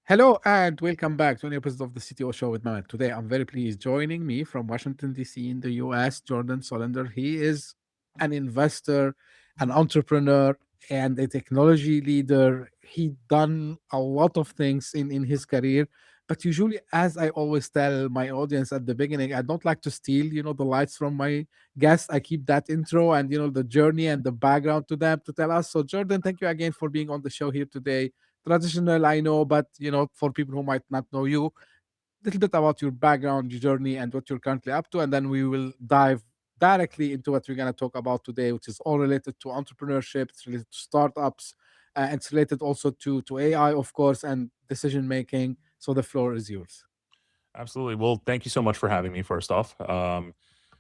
Hello and welcome back to an episode of the CTO Show with Mehmet. Today, I'm very pleased. Joining me from Washington, D.C. in the US, Jordan Solender. He is an investor, an entrepreneur, and a technology leader. He done a lot of things in his career. But usually, as I always tell my audience at the beginning, I don't like to steal, the lights from my guests. I keep that intro and, the journey and the background to them to tell us. So, Jordan, thank you again for being on the show here today. Traditional, I know, but for people who might not know you, a little bit about your background, your journey, and what you're currently up to, and then we will dive directly into what we're going to talk about today, which is all related to entrepreneurship, it's related to startups, and it's related also to AI, of course, and decision making. So the floor is yours. Absolutely. Well, thank you so much for having me, first off.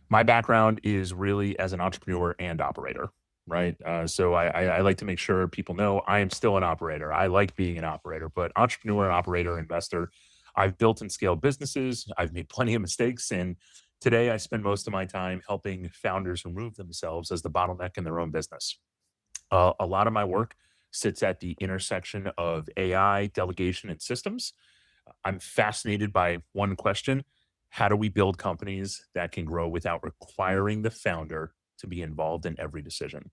My background is really as an entrepreneur and operator, right? So I like to make sure people know I am still an operator. I like being an operator, but entrepreneur, operator, investor. I've built and scaled businesses. I've made plenty of mistakes. And today I spend most of my time helping founders remove themselves as the bottleneck in their own business. A lot of my work sits at the intersection of AI, delegation, and systems. I'm fascinated by one question: how do we build companies that can grow without requiring the founder to be involved in every decision?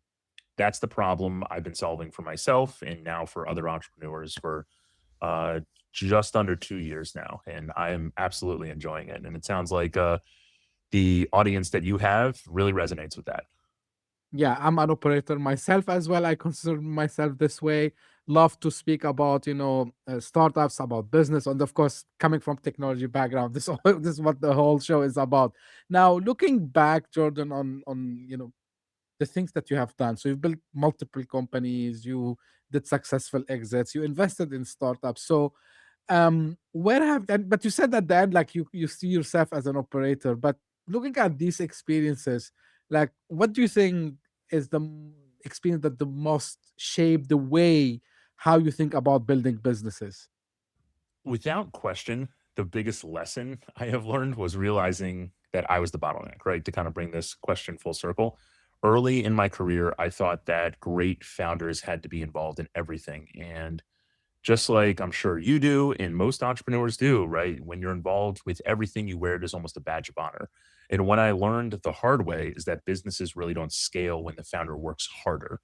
That's the problem I've been solving for myself and now for other entrepreneurs for uh, just under 2 years now. And I am absolutely enjoying it. And it sounds like the audience that you have really resonates with that. Yeah, I'm an operator myself as well. I consider myself this way. Love to speak about startups, about business, and of course, coming from technology background, this is what the whole show is about. Now, looking back, Jordan, on the things that you have done. So you've built multiple companies, you did successful exits, you invested in startups. So where have and but you said at the end, like you see yourself as an operator, but looking at these experiences, like what do you think is the experience that the most shaped the way how you think about building businesses? Without question, the biggest lesson I have learned was realizing that I was the bottleneck, right? To kind of bring this question full circle. Early in my career, I thought that great founders had to be involved in everything. And just like I'm sure you do, and most entrepreneurs do, right? When you're involved with everything, you wear it as almost a badge of honor. And what I learned the hard way is that businesses really don't scale when the founder works harder.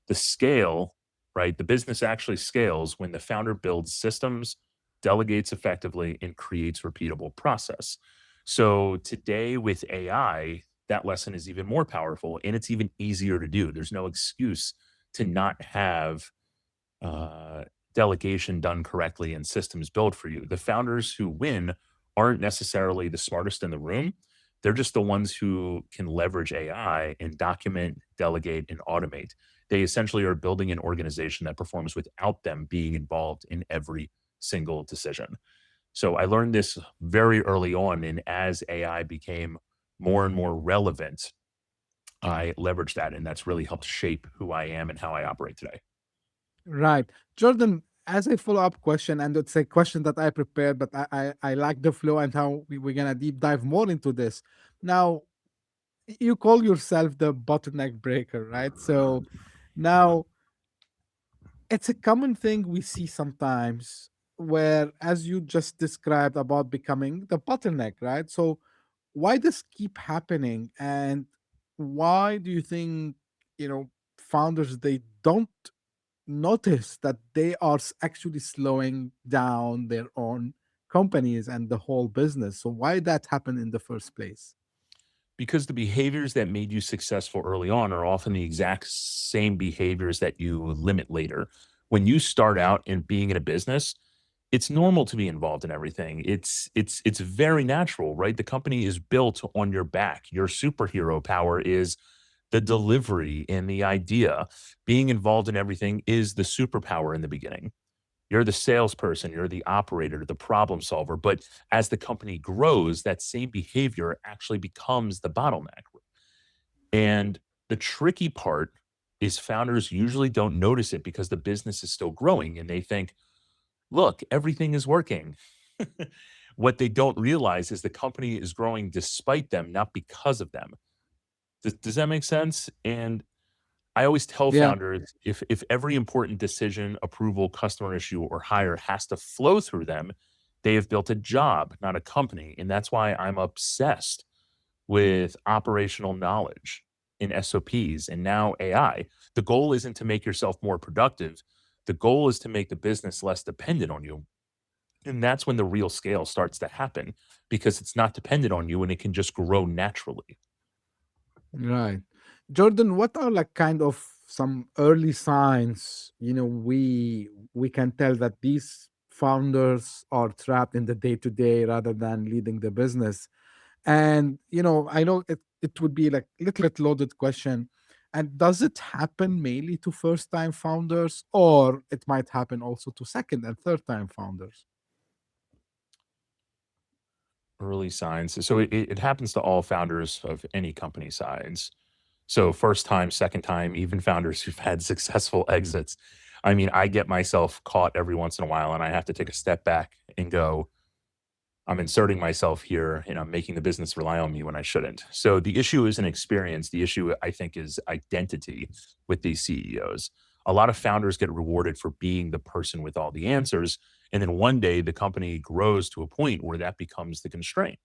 The scale, right? The business actually scales when the founder builds systems, delegates effectively, and creates repeatable process. So today with AI, that lesson is even more powerful and it's even easier to do. There's no excuse to not have uh, delegation done correctly and systems built for you. The founders who win aren't necessarily the smartest in the room. They're just the ones who can leverage AI and document, delegate, and automate. They essentially are building an organization that performs without them being involved in every single decision. So I learned this very early on. And as AI became more and more relevant, I leveraged that. And that's really helped shape who I am and how I operate today. Right. Jordan, as a follow-up question, and it's a question that I prepared, but I like the flow and how we're gonna deep dive more into this. Now, you call yourself the bottleneck breaker, right? So now it's a common thing we see sometimes where, as you just described about becoming the bottleneck, right? So why does keep happening, and why do you think founders they don't notice that they are actually slowing down their own companies and the whole business? So why that happen in the first place? Because the behaviors that made you successful early on are often the exact same behaviors that you limit later. When you start out in being in a business, it's normal to be involved in everything. It's very natural, right? The company is built on your back. Your superhero power is the delivery and the idea. Being involved in everything is the superpower in the beginning. You're the salesperson, you're the operator, the problem solver. But as the company grows, that same behavior actually becomes the bottleneck. And the tricky part is founders usually don't notice it because the business is still growing and they think, look, everything is working. What they don't realize is the company is growing despite them, not because of them. Does that make sense? And I always tell Yeah. founders if every important decision, approval, customer issue, or hire has to flow through them, they have built a job, not a company. And that's why I'm obsessed with operational knowledge in SOPs and now AI. The goal isn't to make yourself more productive. The goal is to make the business less dependent on you. And that's when the real scale starts to happen because it's not dependent on you and it can just grow naturally. Right. Jordan, what are like kind of some early signs, we can tell that these founders are trapped in the day to day rather than leading the business? And I know it would be like little bit loaded question. And does it happen mainly to first time founders, or it might happen also to second and third time founders? Early signs. So it happens to all founders of any company size. So first time, second time, even founders who've had successful exits. I mean, I get myself caught every once in a while and I have to take a step back and go, I'm inserting myself here and I'm making the business rely on me when I shouldn't. So the issue isn't experience. The issue, I think, is identity with these CEOs. A lot of founders get rewarded for being the person with all the answers. And then one day the company grows to a point where that becomes the constraint.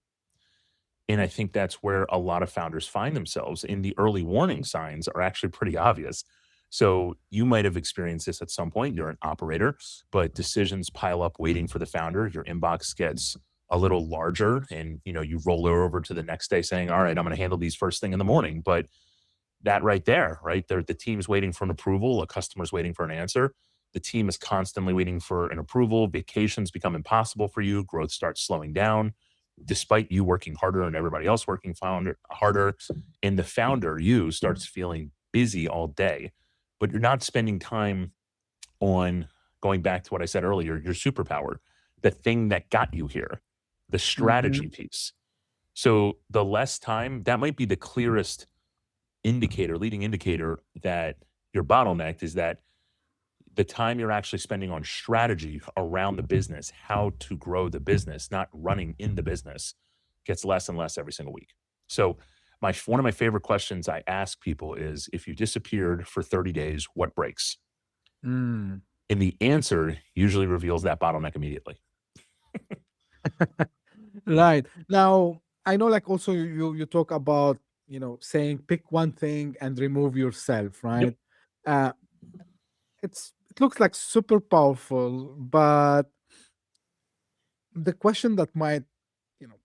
And I think that's where a lot of founders find themselves. And the early warning signs are actually pretty obvious. So you might have experienced this at some point. You're an operator, but decisions pile up waiting for the founder. Your inbox gets a little larger and you roll over to the next day saying, all right, I'm going to handle these first thing in the morning. But that right there, right? The team's waiting for an approval, a customer's waiting for an answer. The team is constantly waiting for an approval. Vacations become impossible for you. Growth starts slowing down, despite you working harder and everybody else working harder. And the founder, you, starts feeling busy all day, but you're not spending time on going back to what I said earlier, your superpower, the thing that got you here, the strategy Hmm. piece. So the less time, that might be the clearest indicator, leading indicator that you're bottlenecked is that the time you're actually spending on strategy around the business, how to grow the business, not running in the business, gets less and less every single week. So, my one of my favorite questions I ask people is if you disappeared for 30 days, what breaks? Mm. And the answer usually reveals that bottleneck immediately. Right. Now, I know like also you talk about, saying pick one thing and remove yourself, Yep. right? Uh it looks like super powerful, but the question that might, you know,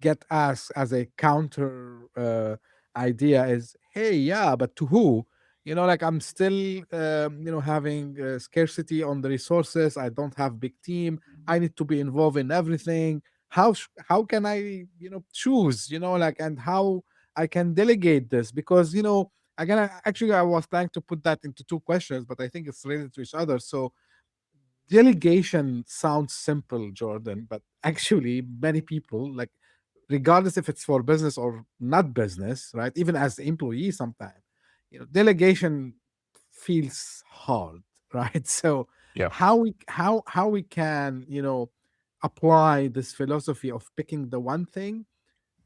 get asked as a counter idea is, hey, yeah, but to who? Like I'm still, having scarcity on the resources. I don't have big team. I need to be involved in everything. How can I, choose, like, and how I can delegate this? Because, again, actually, I was trying to put that into two questions, but I think it's related to each other. So delegation sounds simple, Jordan, but actually many people, like, regardless if it's for business or not business, right? Even as the employee, sometimes, delegation feels hard, right? So Yeah. how we can, apply this philosophy of picking the one thing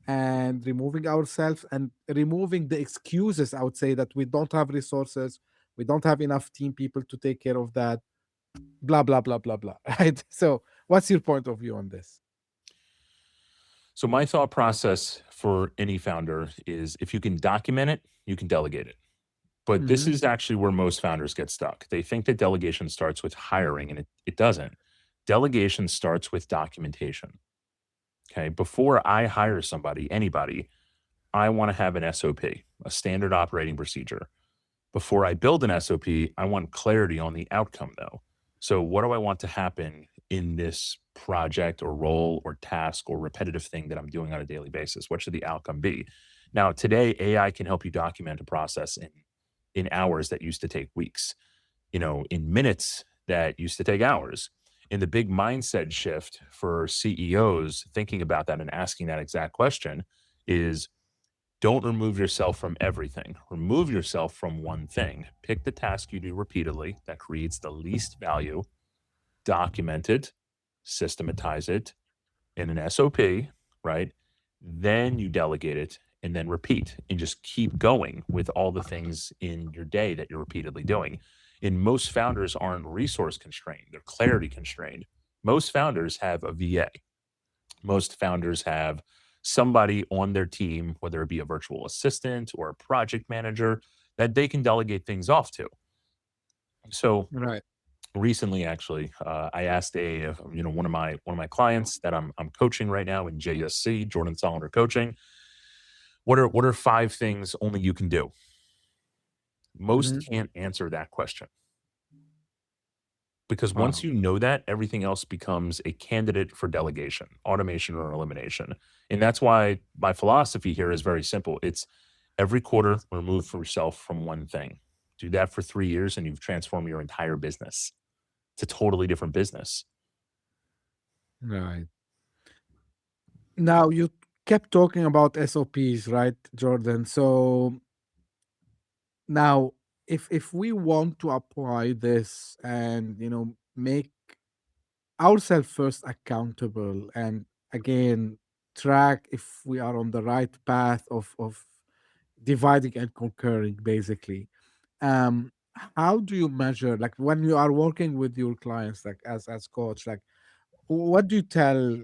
and removing ourselves and removing the excuses, I would say, that we don't have resources, we don't have enough team people to take care of that, blah blah blah blah blah. Right? So what's your point of view on this? So, my thought process for any founder is if you can document it, you can delegate it. But this Hmm. is actually where most founders get stuck. They think that delegation starts with hiring, and it doesn't. Delegation starts with documentation. Okay. Before I hire somebody, anybody, I want to have an SOP, a standard operating procedure. Before I build an SOP, I want clarity on the outcome, though. So, what do I want to happen in this project or role or task or repetitive thing that I'm doing on a daily basis? What should the outcome be? Now, today, AI can help you document a process in hours that used to take weeks, in minutes that used to take hours. And the big mindset shift for CEOs thinking about that and asking that exact question is don't remove yourself from everything. Remove yourself from one thing. Pick the task you do repeatedly that creates the least value, document it, systematize it in an SOP, right? Then you delegate it and then repeat and just keep going with all the things in your day that you're repeatedly doing. And most founders aren't resource constrained, they're clarity constrained. Most founders have a VA. Most founders have somebody on their team, whether it be a virtual assistant or a project manager, that they can delegate things off to. So Right. recently, actually, I asked one of my clients that I'm coaching right now in JSC, Jordan Solender coaching. What are 5 things only you can do? Most Mhm. can't answer that question because once Wow. you know that, everything else becomes a candidate for delegation, automation, or elimination. And that's why my philosophy here is very simple. It's every quarter remove yourself from one thing. Do that for 3 years, and you've transformed your entire business. It's a totally different business. Right. Now you kept talking about SOPs, right, Jordan? So now if we want to apply this and make ourselves first accountable and again track if we are on the right path of dividing and conquering basically, um how do you measure, like when you are working with your clients, like as coach, like what do you tell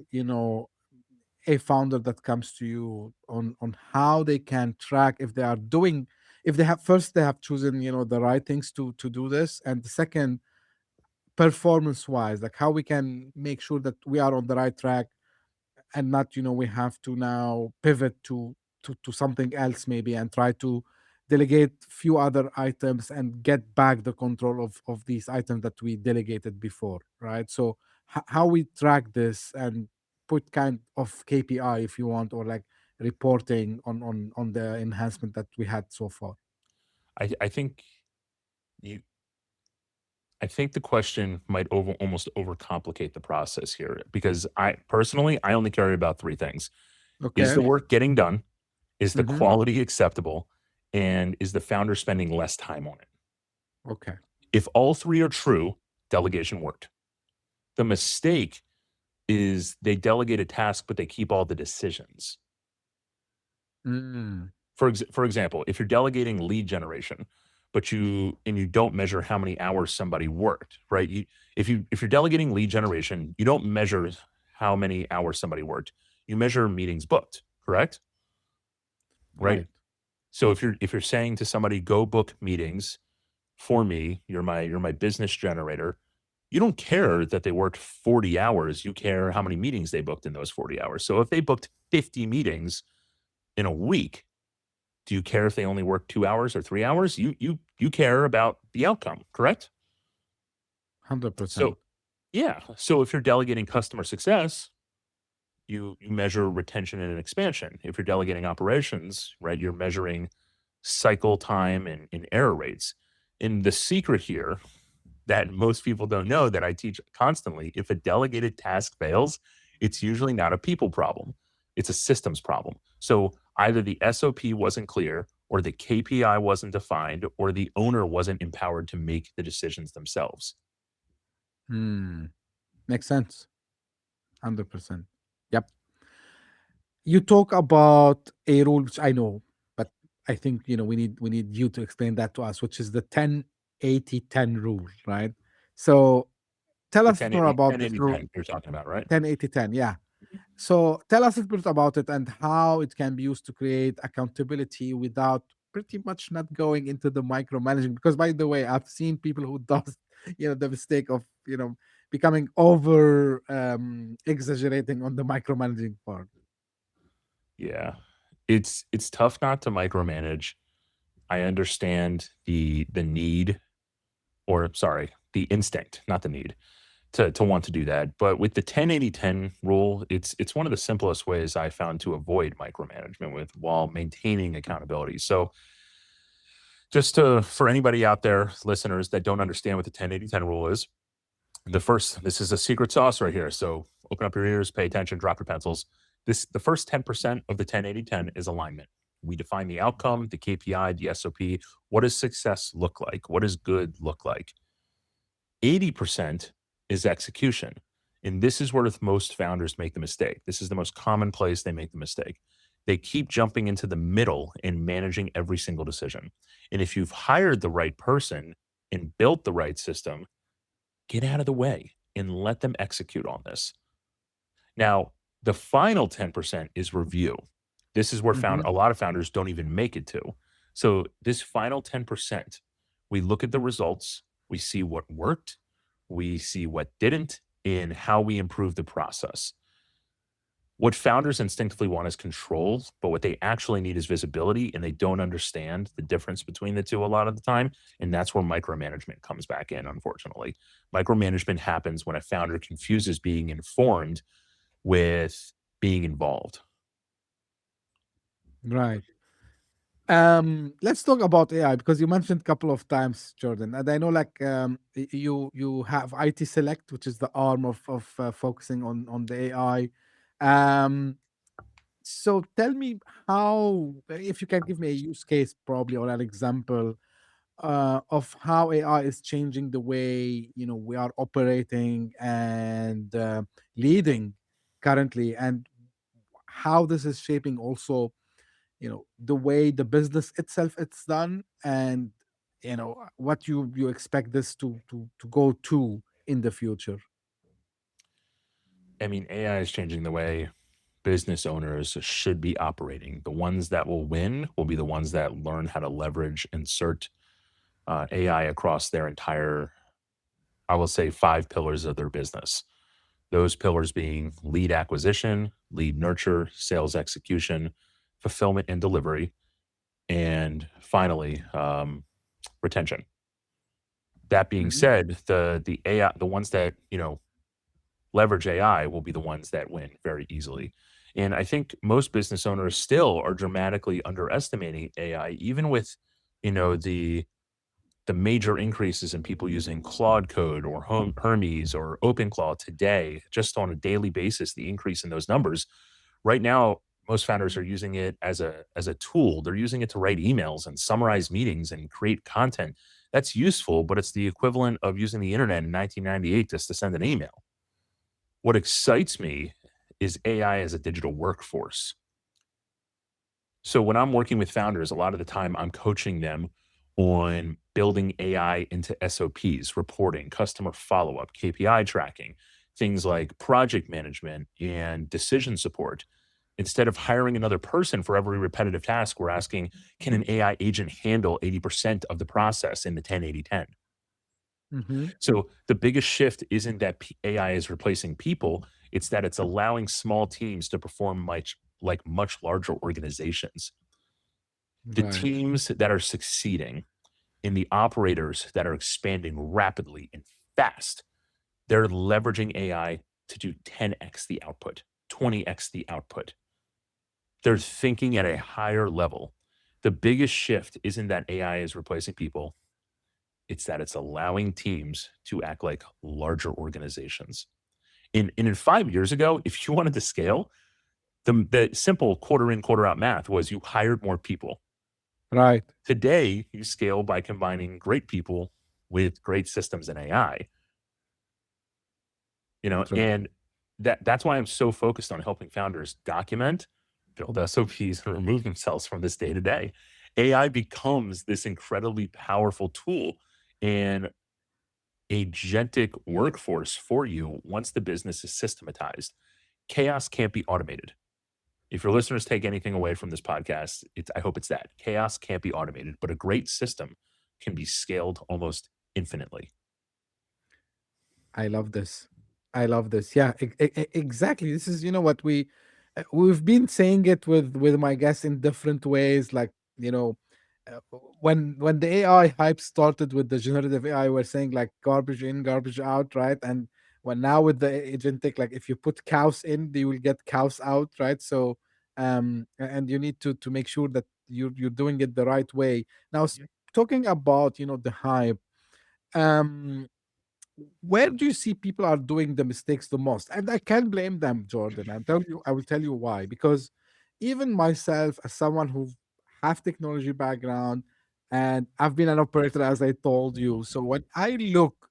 a founder that comes to you on how they can track if they are doing, if they have, first they have chosen the right things to do this, and the second, performance wise, like how we can make sure that we are on the right track and not we have to now pivot to something else maybe and try to delegate few other items and get back the control of these items that we delegated before, right? So how we track this and put kind of KPI if you want, or like reporting on the enhancement that we had so far. I think you I think the question might almost overcomplicate the process here because I personally I only care about 3 things. Is Okay. the work getting done? Is the Mm-hmm. quality acceptable? And is the founder spending less time on it? Okay. If all 3 are true, delegation worked. The mistake is they delegate a task, but they keep all the decisions. Mm, For example, if you're delegating lead generation, but you don't measure how many hours somebody worked, right? If you're delegating lead generation, you don't measure how many hours somebody worked. You measure meetings booked, correct? Right? right. So if you're saying to somebody, go book meetings for me, you're my business generator, you don't care that they worked 40 hours. You care how many meetings they booked in those 40 hours. So if they booked 50 meetings in a week, do you care if they only work 2 hours or 3 hours? You care about the outcome, correct? 100%. So, yeah. So if you're delegating customer success, you measure retention and expansion. If you're delegating operations, right, you're measuring cycle time and error rates. And the secret here that most people don't know that I teach constantly, if a delegated task fails, it's usually not a people problem. It's a systems problem. So either the SOP wasn't clear, or the KPI wasn't defined, or the owner wasn't empowered to make the decisions themselves. Hmm. Makes sense. 100%. Yep. You talk about a rule which I know, but I think we need you to explain that to us, which is the 10-80-10 rule, right? So tell The us more 1080, about this 1080, rule. 10 you're talking about, right? 10-80-10, yeah. So tell us a little bit about it and how it can be used to create accountability without pretty much not going into the micromanaging. Because by the way, I've seen people who does the mistake of becoming over exaggerating on the micromanaging part. Yeah. It's tough not to micromanage. I understand the need, or sorry, the instinct, not the need, to want to do that. But with the 10-80-10 rule, it's one of the simplest ways I found to avoid micromanagement with while maintaining accountability. So just to for anybody out there, listeners that don't understand what the 10-80-10 rule is, this is a secret sauce right here. So open up your ears, pay attention, drop your pencils. The first 10% of the 10-80-10 is alignment. We define the outcome, the KPI, the SOP. What does success look like? What does good look like? 80% is execution. And this is where most founders make the mistake. This is the most common place they make the mistake. They keep jumping into the middle and managing every single decision. And if you've hired the right person and built the right system, get out of the way and let them execute on this. Now, the final 10% is review. This is where Hmm. a lot of founders don't even make it to. So, this final 10%, we look at the results, we see what worked, we see what didn't, and how we improve the process. What founders instinctively want is control, but what they actually need is visibility, and they don't understand the difference between the two a lot of the time. And that's where micromanagement comes back in, unfortunately. Micromanagement happens when a founder confuses being informed with being involved. Right. Let's talk about AI because you mentioned a couple of times, Jordan, and I know like you have IT Select, which is the arm of focusing on the AI. Um, so tell me how, if you can give me a use case probably or an example of how AI is changing the way we are operating and leading currently, and how this is shaping also the way the business itself it's done, and what you expect this to go to in the future. I mean, AI is changing the way business owners should be operating. The ones that will win will be the ones that learn how to leverage, insert AI across their entire, I will say, 5 pillars of their business. Those pillars being lead acquisition, lead nurture, sales execution, fulfillment and delivery, and finally, retention. That being Mhm. said, the AI, the ones that leverage AI will be the ones that win very easily. And I think most business owners still are dramatically underestimating AI, even with the major increases in people using Claude Code or Hermes or OpenClaw today, just on a daily basis, the increase in those numbers. Right now, most founders are using it as a tool. They're using it to write emails and summarize meetings and create content. That's useful, but it's the equivalent of using the internet in 1998 just to send an email. What excites me is AI as a digital workforce. So when I'm working with founders, a lot of the time I'm coaching them on building AI into SOPs, reporting, customer follow up, KPI tracking, things like project management and decision support. Instead of hiring another person for every repetitive task, we're asking, can an AI agent handle 80% of the process in the 10-80-10? Mhm. So the biggest shift isn't that AI is replacing people, it's that it's allowing small teams to perform much larger organizations. The Right. teams that are succeeding and the operators that are expanding rapidly and fast, they're leveraging AI to do 10x the output, 20x the output. They're thinking at a higher level. The biggest shift isn't that AI is replacing people, it's that it's allowing teams to act like larger organizations. In 5 years ago, if you wanted to scale, the simple quarter in, quarter out math was you hired more people. Right. Today, you scale by combining great people with great systems and AI, True. and that's why I'm so focused on helping founders document, build SOPs, and remove themselves from this day to day. AI becomes this incredibly powerful tool and agentic workforce for you once the business is systematized. Chaos can't be automated. If your listeners take anything away from this podcast, I hope it's that chaos can't be automated, but a great system can be scaled almost infinitely. I love this. I love this. Yeah, exactly. This is what we've been saying it with my guests in different ways. Like uh, when the AI hype started with the generative AI, we're saying like garbage in, garbage out, right? And when now with the agentic, like if you put cows in, you will get cows out, right? So and you need to make sure that you're doing it the right way. Now, talking about the hype. Um, where do you see people are doing the mistakes the most? And I can't blame them, Jordan. I will tell you why. Because even myself, as someone who have technology background, and I've been an operator, as I told you. So when I look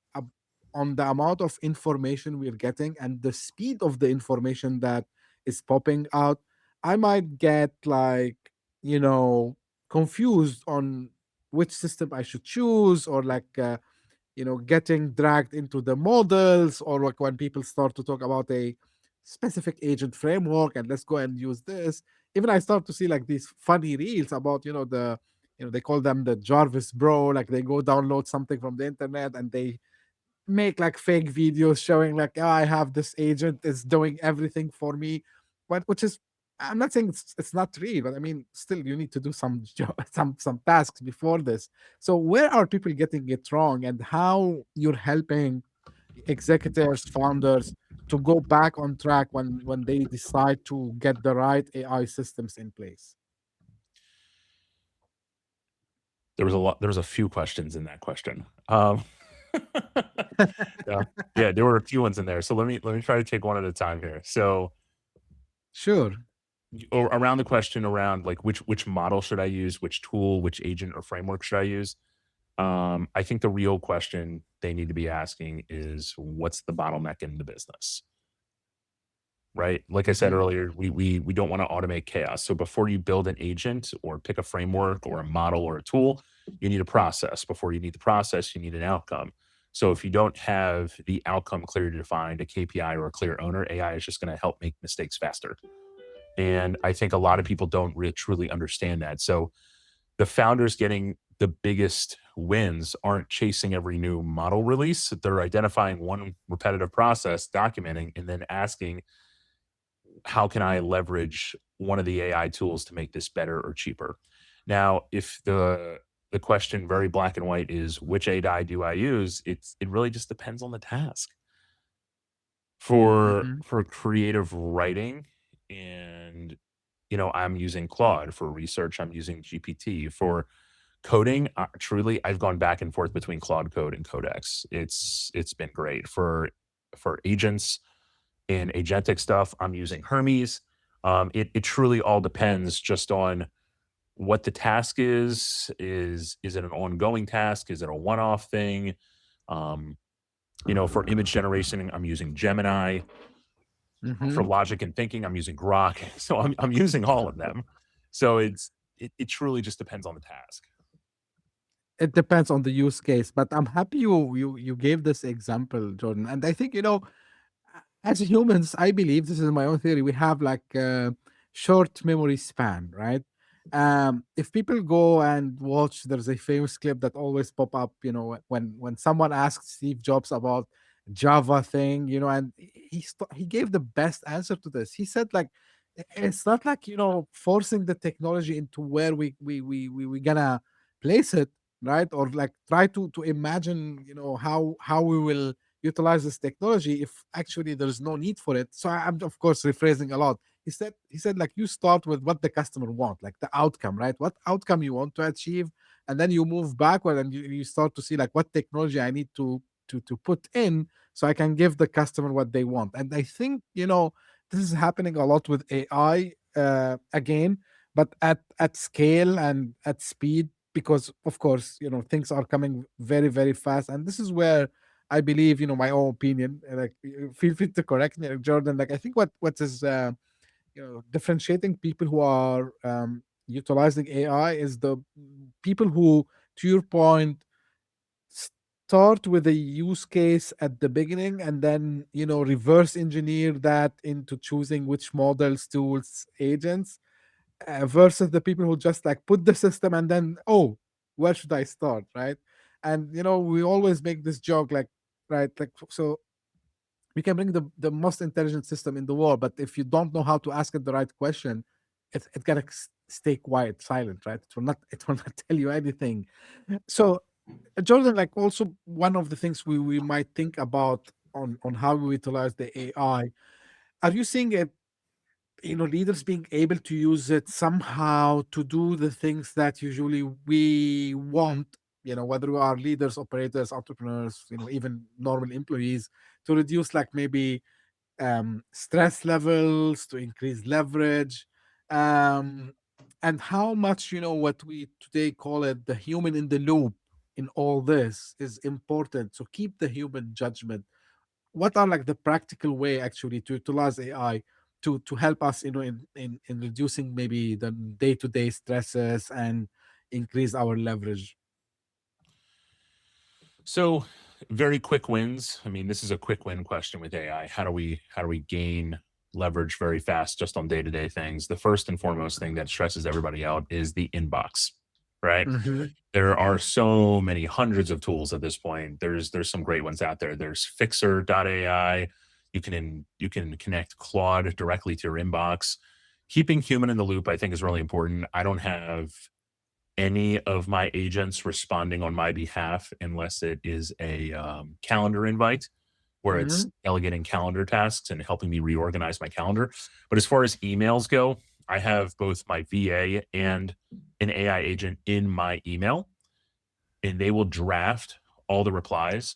on the amount of information we're getting and the speed of the information that is popping out, I might get like, you know, confused on which system I should choose, or like, getting dragged into the models, or like when people start to talk about a specific agent framework and let's go and use this. Even I start to see like these funny reels about, they call them the Jarvis Bro, like they go download something from the internet and they make like fake videos showing like, oh, I have this agent is doing everything for me, but which is, I'm not saying it's not real, but I mean still you need to do some some tasks before this. So where are people getting it wrong, and how you're helping executives, founders to go back on track when they decide to get the right AI systems in place? There was a few questions in that question. Yeah, yeah, there were a few ones in there. So let me try to take one at a time here. So Sure. or around the question around like which model should I use, which tool, which agent or framework should I use? I think the real question they need to be asking is what's the bottleneck in the business? Right? Like I said Mhm. earlier, we don't want to automate chaos. So before you build an agent or pick a framework or a model or a tool, you need a process. Before you need the process, you need an outcome. So if you don't have the outcome clearly defined, a KPI or a clear owner, AI is just going to help make mistakes faster. And I think a lot of people don't really truly understand that. So the founders getting the biggest wins aren't chasing every new model release. They're identifying one repetitive process, documenting, and then asking, how can I leverage one of the AI tools to make this better or cheaper? Now, if the question very black and white is which AI do I use? It really just depends on the task. Mhm. For creative writing and I'm using Claude. For research, I'm using GPT. For coding, truly, I've gone back and forth between Claude Code and Codex. It's been great. For agents and agentic stuff, I'm using Hermes. It truly all depends just on what the task is. Is it an ongoing task? Is it a one-off thing? Um, for image generation, I'm using Gemini. For Mhm. logic and thinking, I'm using Grok. So I'm using all of them. So it truly just depends on the task. It depends on the use case, but I'm happy you gave this example, Jordan. And I think, as humans, I believe this is my own theory. We have like a short memory span, right? If people go and watch, there's a famous clip that always pop up. When someone asked Steve Jobs about Java thing, and he gave the best answer to this. He said like, it's not like forcing the technology into where we gonna place it, right? Or like try to imagine how we will utilize this technology if actually there's no need for it. So I'm of course rephrasing a lot. He said like you start with what the customer want, like the outcome, right? What outcome you want to achieve, and then you move backward and you start to see like what technology I need to put in so I can give the customer what they want. And I think this is happening a lot with AI, again, but at scale and at speed, because of course things are coming very very fast, and this is where I believe, my own opinion, like feel free to correct me, Jordan. Like I think what is differentiating people who are utilizing AI is the people who, to your point, start with a use case at the beginning and then reverse engineer that into choosing which models, tools, agents, versus the people who just like put the system and then, oh, where should I start, right? And we always make this joke like, right, like, so we can bring the most intelligent system in the world, but if you don't know how to ask it the right question, it gotta stay quiet, silent, right? It will not tell you anything. So, Jordan, like also one of the things we might think about on how we utilize the AI, are you seeing it, leaders being able to use it somehow to do the things that usually we want, whether we are leaders, operators, entrepreneurs, even normal employees, to reduce like maybe stress levels, to increase leverage, um, and how much what we today call it the human in the loop in all this is important. So keep the human judgment. What are like the practical way actually to utilize AI to help us, in reducing maybe the day-to-day stresses and increase our leverage? So, very quick wins. I mean, this is a quick win question with AI. How do we gain leverage very fast just on day-to-day things? The first and foremost thing that stresses everybody out is the inbox, right? Hmm. There are so many hundreds of tools at this point. There's some great ones out there. There's Fixer.ai. You can connect Claude directly to your inbox. Keeping human in the loop, I think, is really important. I don't have any of my agents responding on my behalf unless it is a calendar invite where it's Hmm. delegating calendar tasks and helping me reorganize my calendar. But as far as emails go, I have both my VA and an AI agent in my email, and they will draft all the replies.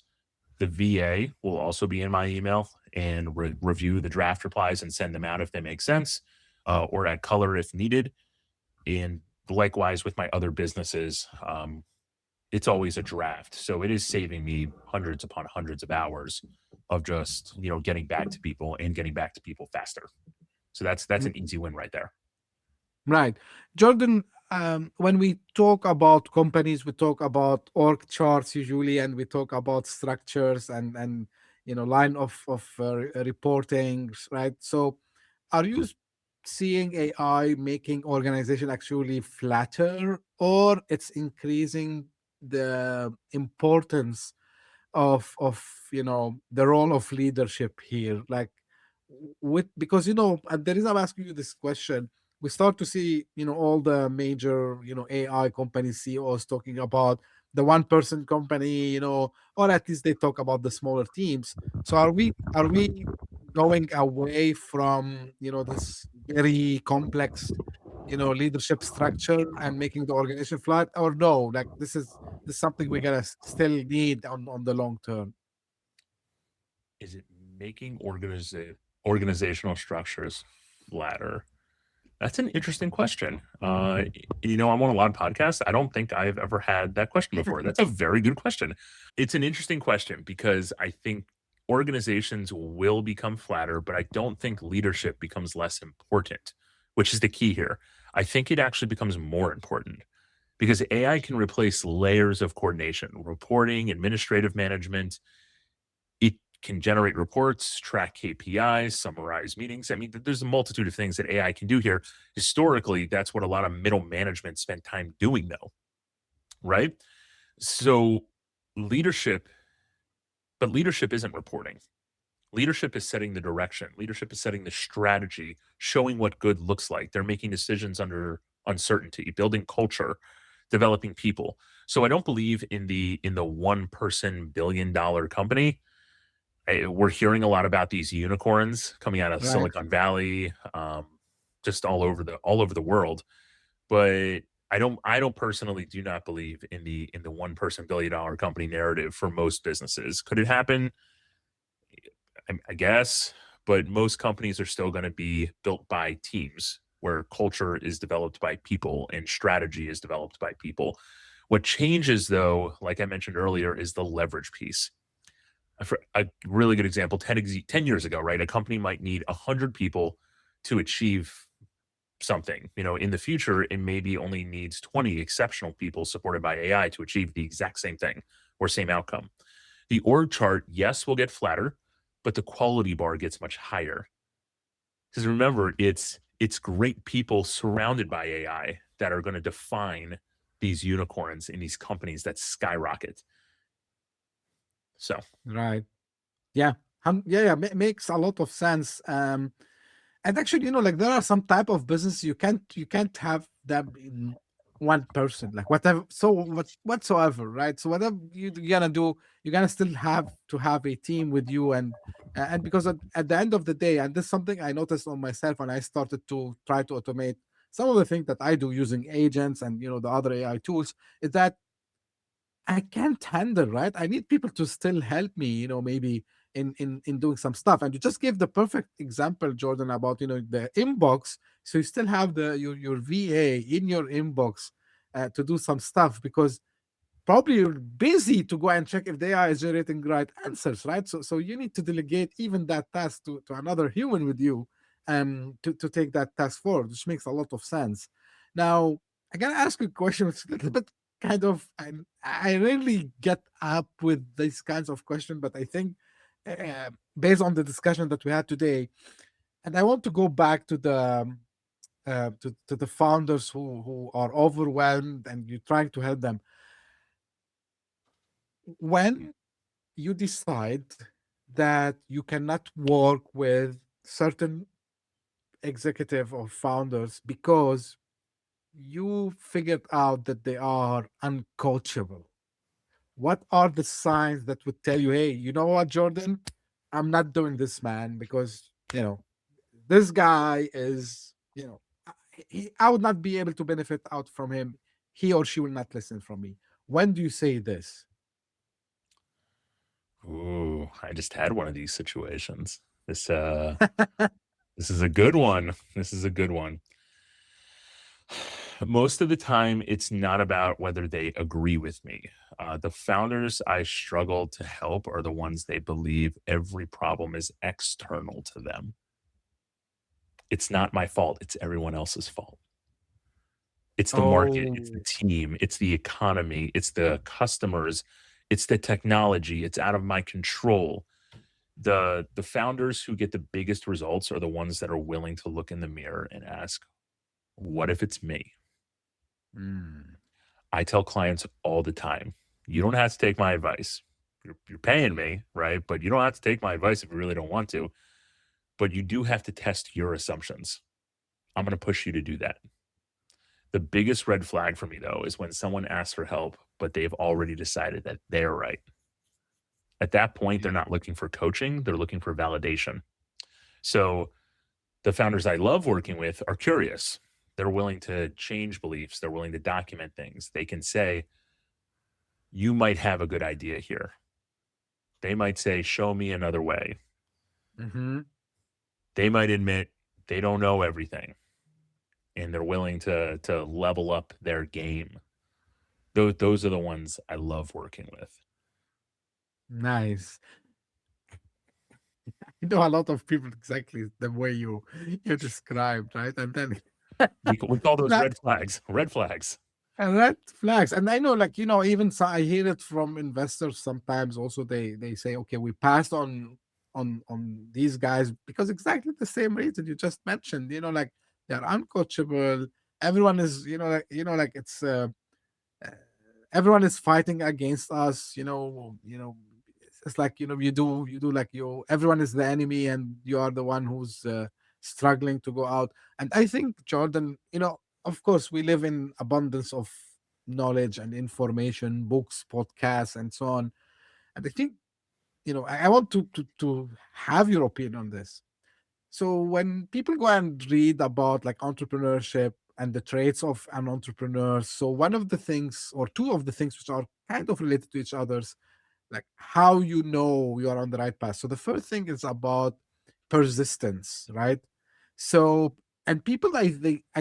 The VA will also be in my email and review the draft replies and send them out if they make sense, or add color if needed. And likewise with my other businesses, it's always a draft. So it is saving me hundreds upon hundreds of hours of just, getting back to people and getting back to people faster. So that's an easy win right there. Right. Jordan, when we talk about companies, we talk about org charts usually, and we talk about structures and line of reporting, right? So, are you seeing AI making organization actually flatter, or it's increasing the importance of the role of leadership here, like with because and the reason I'm asking you this question, we start to see all the major AI company CEOs talking about the one person company, or at least they talk about the smaller teams. So are we going away from this very complex leadership structure and making the organization flat, or no, like this is something we're gonna still need on the long term? Is it making organizational structures flatter? That's an interesting question. I'm on a lot of podcasts. I don't think I've ever had that question before. That's a very good question. It's an interesting question because I think organizations will become flatter, but I don't think leadership becomes less important, which is the key here. I think it actually becomes more important because AI can replace layers of coordination, reporting, administrative management. It can generate reports, track KPIs, summarize meetings. I mean, there's a multitude of things that AI can do here. Historically, that's what a lot of middle management spent time doing, though, right? So, leadership, but leadership isn't reporting. Leadership is setting the direction. Leadership is setting the strategy, showing what good looks like. They're making decisions under uncertainty, building culture, developing people. So I don't believe in the one person billion-dollar company. We're hearing a lot about these unicorns coming out of Right. Silicon Valley, just all over the world. But I don't personally do not believe in the one person billion-dollar company narrative for most businesses. Could it happen? I guess, but most companies are still going to be built by teams where culture is developed by people and strategy is developed by people. What changes, though, like I mentioned earlier, is the leverage piece. For a really good example, 10 years ago, right? A company might need 100 people to achieve something. In the future, it maybe only needs 20 exceptional people supported by AI to achieve the exact same thing or same outcome. The org chart, yes, will get flatter, but the quality bar gets much higher. Because remember, it's great people surrounded by AI that are going to define these unicorns in these companies that skyrocket. So Right. Yeah. Yeah, makes a lot of sense. And actually, like there are some type of business you can't have them in one person, like whatever, so whatsoever, right? So whatever you're gonna do, you're gonna still have to have a team with you, and because at the end of the day, and this is something I noticed on myself when I started to try to automate some of the things that I do using agents and the other AI tools, is that I can't handle, right? I need people to still help me, maybe in doing some stuff. And you just gave the perfect example, Jordan, about the inbox. So you still have your VA in your inbox to do some stuff, because probably you're busy to go and check if the AI is generating right answers, right? So you need to delegate even that task to another human with you. to take that task forward, which makes a lot of sense. Now, I gotta ask you a question. It's a little bit kind of, I rarely get up with these kinds of questions, but I think based on the discussion that we had today, and I want to go back to to the founders who are overwhelmed and you're trying to help them. When you decide that you cannot work with certain executive or founders because you figured out that they are uncoachable, what are the signs that would tell you, hey, you know what, Jordan, I'm not doing this, man, because this guy is, I would not be able to benefit out from him. He or she will not listen from me. When do you say this? Ooh, I just had one of these situations. This is a good one. This is a good one. Most of the time, it's not about whether they agree with me. The founders I struggle to help are the ones they believe every problem is external to them. It's not my fault. It's everyone else's fault. It's the market, it's the Oh, team, it's the economy, it's the customers, it's the technology, it's out of my control. The founders who get the biggest results are the ones that are willing to look in the mirror and ask, "What if it's me?" mm, I tell clients all the time, "You don't have to take my advice. You're paying me, right? But you don't have to take my advice if you really don't want to, but you do have to test your assumptions. I'm gonna push you to do that." The biggest red flag for me, though, is when someone asks for help, but they've already decided that they're right. At that point, they're yeah. not looking for coaching, they're looking for validation. So the founders I love working with are curious. They're willing to change beliefs, they're willing to document things. They can say, "You might have a good idea here." They might say, "Show me another way." Hmm. They might admit they don't know everything and they're willing to level up their game. Those are the ones I love working with. Nice. A lot of people exactly the way you described, right? And then We call those that red flags. Red flags. and red flags. And I know, like, even so I hear it from investors sometimes also. They say, okay, we passed on these guys because exactly the same reason you just mentioned. Like, they're uncoachable. Everyone is, like it's uh, everyone is fighting against us. It's like, you do like everyone is the enemy and you are the one who's struggling to go out. And I think, Jordan, of course we live in abundance of knowledge and information, books, podcasts, and so on. And I think, I want to have your opinion on this. So when people go and read about like entrepreneurship and the traits of an entrepreneur, so one of the things or two of the things which are kind of related to each other's, like how you know you are on the right path. So the first thing is about persistence, right? So, and people, I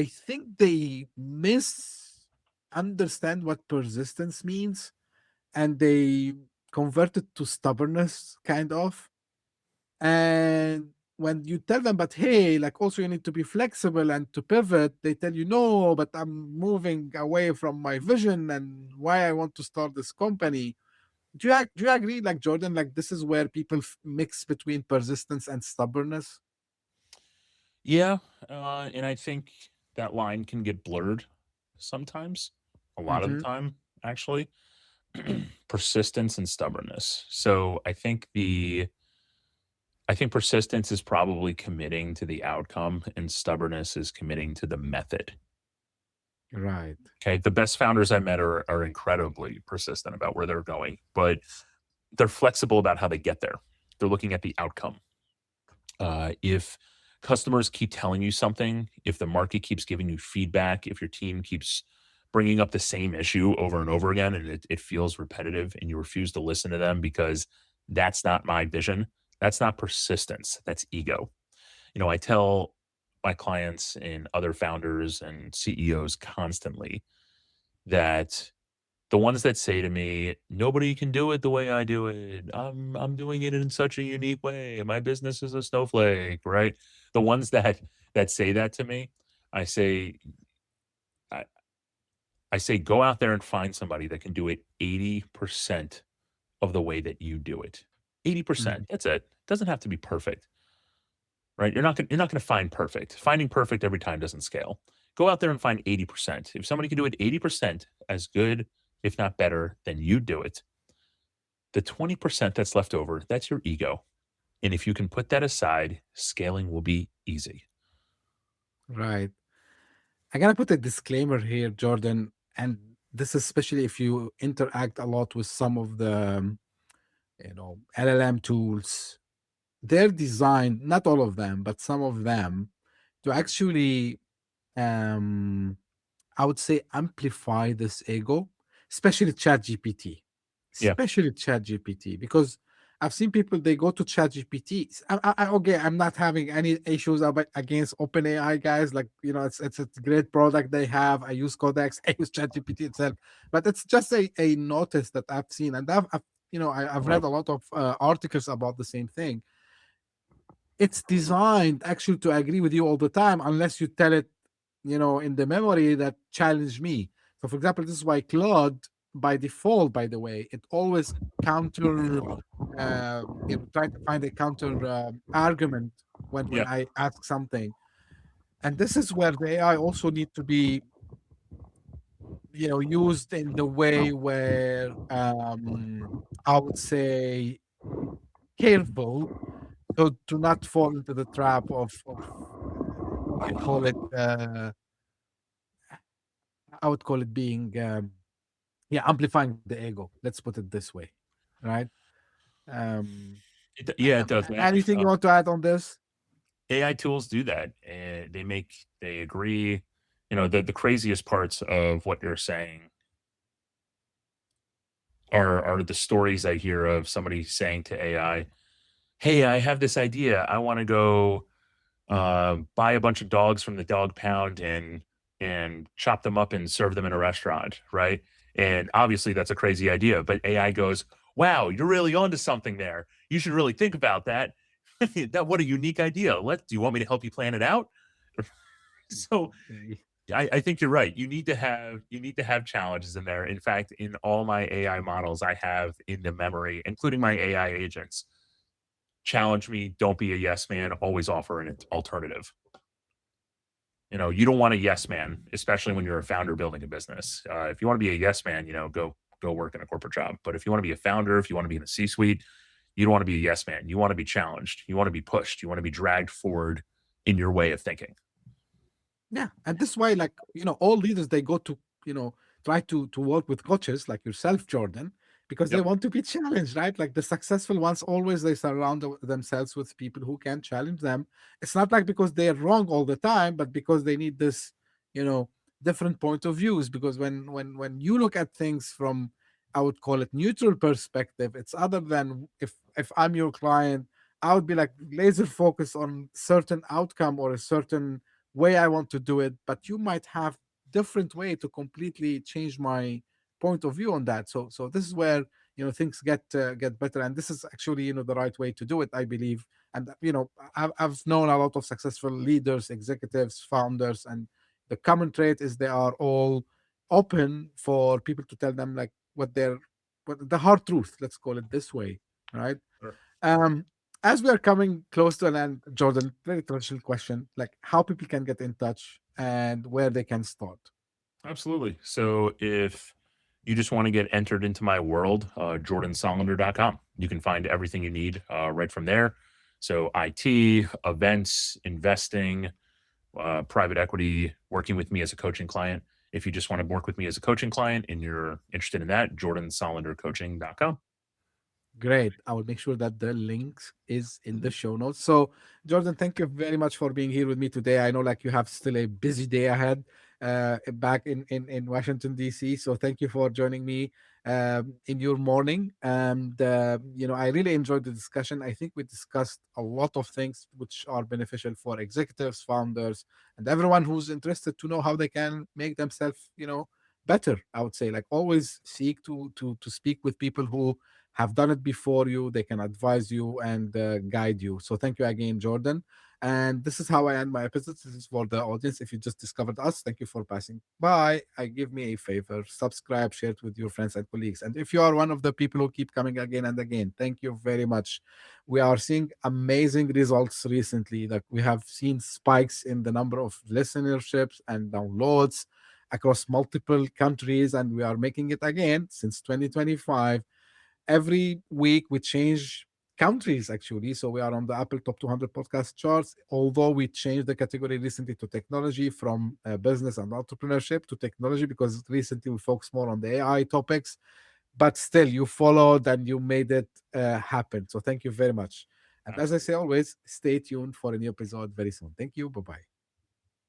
think they misunderstand what persistence means, and they convert it to stubbornness, kind of. And when you tell them, but hey, like also you need to be flexible and to pivot, they tell you, no, but I'm moving away from my vision and why I want to start this company. Do you agree, like, Jordan, like this is where people mix between persistence and stubbornness? Yeah, and I think that line can get blurred sometimes, a lot of the Mm-hmm. time, actually. Persistence and stubbornness. So I think persistence is probably committing to the outcome, and stubbornness is committing to the method. Right. Okay. The best founders I met are incredibly persistent about where they're going, but they're flexible about how they get there. They're looking at the outcome. If customers keep telling you something, if the market keeps giving you feedback, if your team keeps bringing up the same issue over and over again and it feels repetitive and you refuse to listen to them because that's not my vision, that's not persistence, that's ego. I tell my clients and other founders and CEOs constantly that the ones that say to me, "Nobody can do it the way I do it. I'm doing it in such a unique way. My business is a snowflake," right? The ones that say that to me, I say, I, I say, go out there and find somebody that can do it 80% of the way that you do it. 80%. Mhm. That's it. Doesn't have to be perfect, right? You're not gonna find perfect. Finding perfect every time doesn't scale. Go out there and find 80%. If somebody can do it 80% as good, if not better, than you do it, the 20% that's left over, that's your ego. And if you can put that aside, scaling will be easy. Right. I gotta put a disclaimer here, Jordan, and this is especially if you interact a lot with some of the LLM tools. They're designed, not all of them, but some of them, to actually um I would say amplify this ego, especially ChatGPT, Yeah. especially ChatGPT, because I've seen people they go to ChatGPT. Okay, I'm not having any issues against OpenAI guys. Like it's a great product they have. I use Codex, I use ChatGPT itself, but it's just a notice that I've seen, and I've read a lot of articles about the same thing. It's designed actually to agree with you all the time unless you tell it, in the memory that challenge me. So, for example, this is why Claude, by default, by the way, it always counter, try to find a counter argument when Yeah. I ask something. And this is where the AI also need to be, used in the way where I would say careful to not fall into the trap of I call it I would call it being amplifying the ego. Let's put it this way, right? Um, Yeah, it does, man. Anything you want to add on this? AI tools do that, and they agree. The craziest parts of what you're saying are the stories I hear of somebody saying to AI, "Hey, I have this idea. I want to go buy a bunch of dogs from the dog pound and chop them up and serve them in a restaurant, right?" And obviously, that's a crazy idea. But AI goes, "Wow, you're really onto something there. You should really think about that. That what a unique idea. Do you want me to help you plan it out?" So Okay. I think you're right. You need to have challenges in there. In fact, in all my AI models, I have in the memory, including my AI agents, challenge me. Don't be a yes man. Always offer an alternative. You don't want a yes man, especially when you're a founder building a business. If you want to be a yes man, go work in a corporate job. But if you want to be a founder, if you want to be in the C-suite, you don't want to be a yes man. You want to be challenged. You want to be pushed. You want to be dragged forward in your way of thinking. Yeah, and this is why, like all leaders, they go to try to work with coaches like yourself, Jordan, because they Yep. want to be challenged, right? Like the successful ones, always they surround themselves with people who can challenge them. It's not like because they're wrong all the time, but because they need this, you know, different point of views. Because when you look at things from, I would call it neutral perspective, it's other than if I'm your client, I would be like laser focused on certain outcome or a certain way I want to do it, but you might have different way to completely change my point of view on that. So this is where things get better, and this is actually the right way to do it, I believe. And I've known a lot of successful leaders, executives, founders, and the common trait is they are all open for people to tell them like what the hard truth. Let's call it this way, right? Sure. Um, as we are coming close to an end, Jordan, very traditional question, like how people can get in touch and where they can start. Absolutely. So if you just want to get entered into my world, jordansolender.com. You can find everything you need right from there. So IT, events, investing, private equity, working with me as a coaching client. If you just want to work with me as a coaching client and you're interested in that, jordansolendercoaching.com. Great. I will make sure that the links is in the show notes. So, Jordan, thank you very much for being here with me today. I know like you have still a busy day ahead back in Washington, D.C. So, thank you for joining me in your morning. And, I really enjoyed the discussion. I think we discussed a lot of things which are beneficial for executives, founders, and everyone who's interested to know how they can make themselves, better. I would say like always seek to speak with people who have done it before you. They can advise you and guide you. So thank you again, Jordan. And this is how I end my episodes. This is for the audience. If you just discovered us, thank you for passing by. I give me a favor, subscribe, share it with your friends and colleagues. And if you are one of the people who keep coming again and again, thank you very much. We are seeing amazing results recently. Like we have seen spikes in the number of listenerships and downloads across multiple countries, and we are making it again since 2025. Every week we change countries actually. So we are on the Apple Top 200 podcast charts, although we changed the category recently to technology from business and entrepreneurship to technology because recently we focus more on the AI topics. But still, you followed and you made it happen. So thank you very much. And as I say Absolutely. always, stay tuned for a new episode very soon. Thank you. Bye bye.